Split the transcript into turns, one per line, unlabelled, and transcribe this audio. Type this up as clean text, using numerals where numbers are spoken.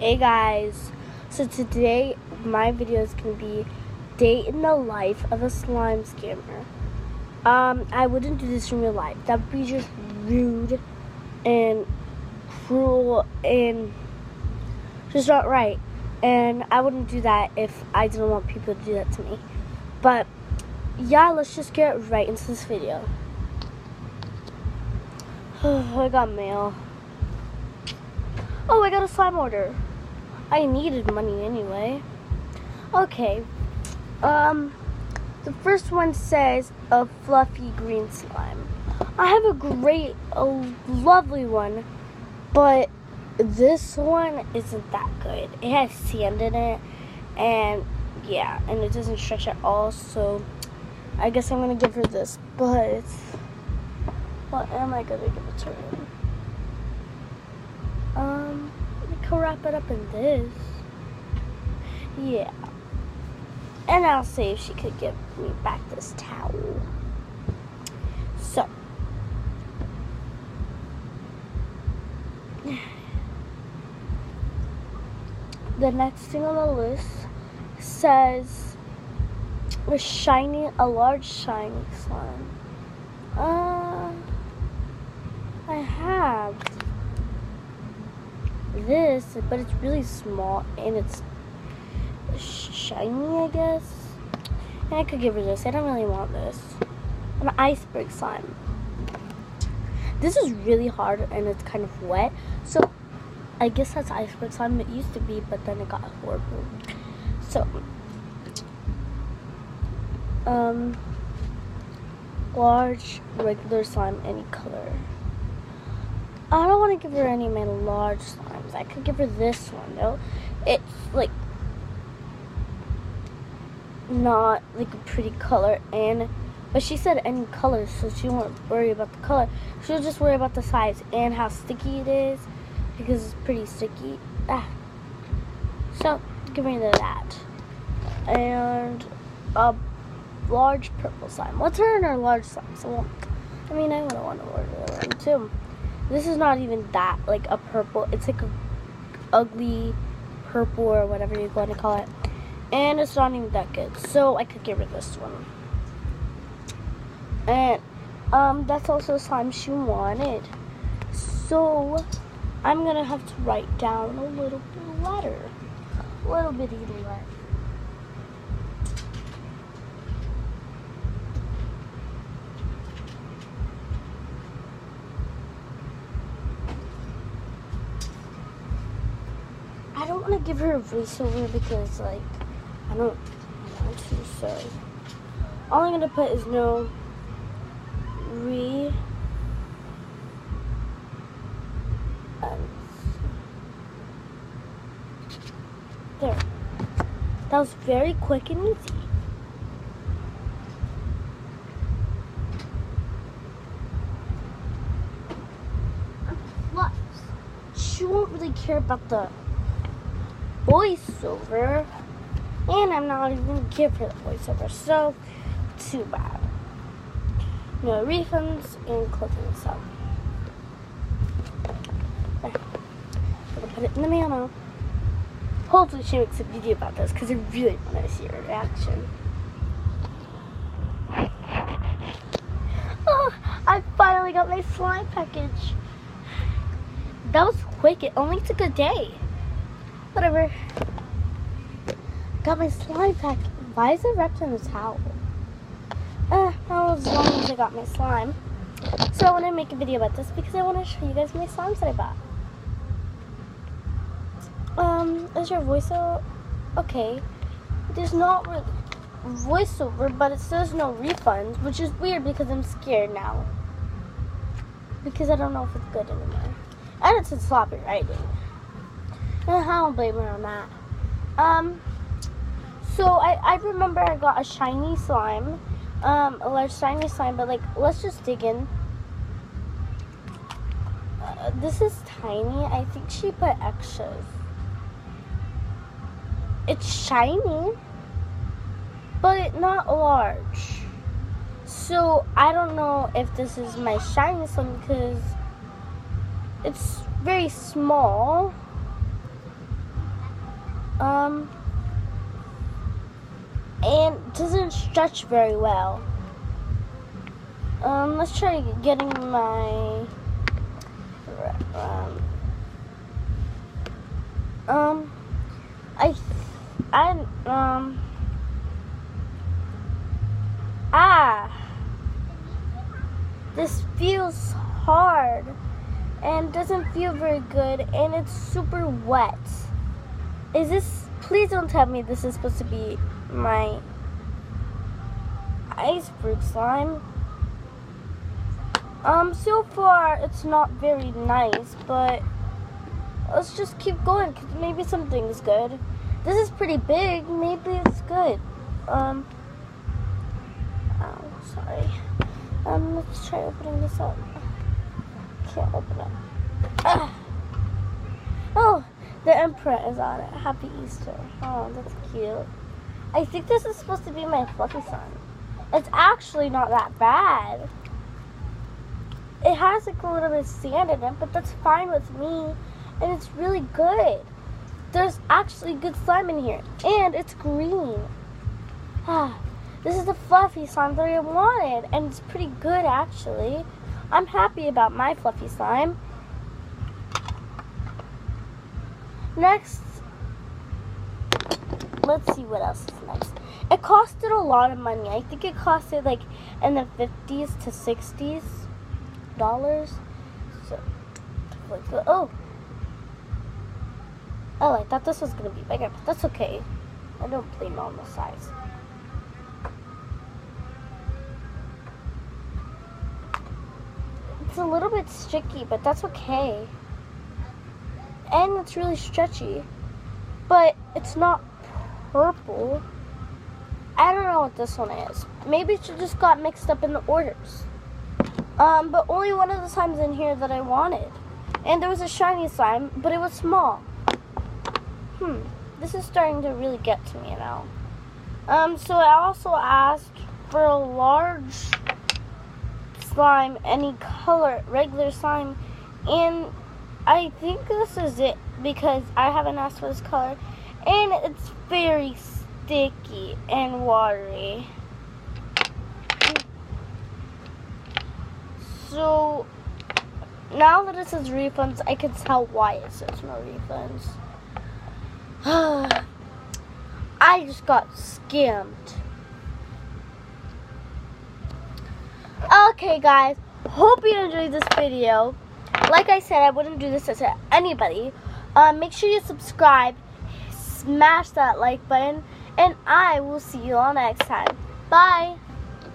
Hey guys, so today my video is going to be day in the life of a slime scammer. I wouldn't do this in real life. That would be just rude and cruel and just not right. And I wouldn't do that if I didn't want people to do that to me. But yeah, let's just get right into this video. I got mail. Oh, I got a slime order. I needed money anyway. Okay. The first one says a fluffy green slime. I have a lovely one, but this one isn't that good. It has sand in it, and yeah, and it doesn't stretch at all, so I guess I'm gonna give her this, but what am I gonna give it to her? I can wrap it up in this. Yeah. And I'll see if she could give me back this towel. So. The next thing on the list says a large shiny slime. I have this, but it's really small and it's shiny, I guess. And I could give her this. I don't really want this. An iceberg slime. This is really hard and it's kind of wet, so I guess that's iceberg slime. It used to be, but then it got horrible. So large regular slime, any color. I don't want to give her any of my large slimes. I could give her this one though. It's like not like a pretty color, but she said any color, so she won't worry about the color. She'll just worry about the size and how sticky it is, because it's pretty sticky. So give me that. And a large purple slime. Let's turn her large slime. So I mean, I wouldn't want to order one too. This is not even that like a purple. It's like a ugly purple or whatever you're going to call it. And it's not even that good. So I could give her this one. And that's also a slime she wanted. So I'm going to have to write down a little letter. A little bitty letter. I don't want to give her a voiceover because, like, I don't want to, so all I'm going to put is no there. That was very quick and easy. Plus, she won't really care about the voiceover, and I'm not even going to give her the voiceover, so too bad. No refunds and closing, so I'm going to put it in the mail now. Hopefully she makes a video about this, because I really want to see her reaction. Oh, I finally got my slime package. That was quick. It only took a day. Whatever. Got my slime pack. Why is it wrapped in a towel? As long as I got my slime. So I want to make a video about this because I want to show you guys my slimes that I bought. Is your voiceover okay? There's not really voiceover, but it says no refunds, which is weird because I'm scared now. Because I don't know if it's good anymore. And it's in sloppy writing. I don't blame her on that. So I remember I got a shiny slime, a large shiny slime, but like, let's just dig in. This is tiny. I think she put extras. It's shiny, but not large. So I don't know if this is my shiny slime because it's very small. stretch very well. Let's try getting my this feels hard and doesn't feel very good, and it's super wet. Is this, please don't tell me this is supposed to be my ice fruit slime. So far it's not very nice, but let's just keep going because maybe something's good. This is pretty big, maybe it's good. Oh, sorry. Let's try opening this up. Can't open it. Oh, the Emperor is on it. Happy Easter. Oh, that's cute. I think this is supposed to be my fluffy slime. It's actually not that bad. It has like a little bit of sand in it, but that's fine with me. And it's really good. There's actually good slime in here. And it's green. This is the fluffy slime that I wanted. And it's pretty good, actually. I'm happy about my fluffy slime. Next, let's see what else is next. It costed a lot of money. I think it costed like in the 50s to 60s dollars. So, oh, I thought this was gonna be bigger, but that's okay. I don't play normal size. It's a little bit sticky, but that's okay. And it's really stretchy, but it's not purple. I don't know what this one is. Maybe it just got mixed up in the orders. But only one of the slimes in here that I wanted. And there was a shiny slime, but it was small. This is starting to really get to me now. So I also asked for a large slime, any color, regular slime, and I think this is it because I haven't asked for this color, and it's very sticky and watery. So now that it says refunds, I can tell why it says no refunds. I just got scammed. Okay guys, hope you enjoyed this video. Like I said, I wouldn't do this to anybody. Make sure you subscribe, smash that like button, and I will see you all next time. Bye.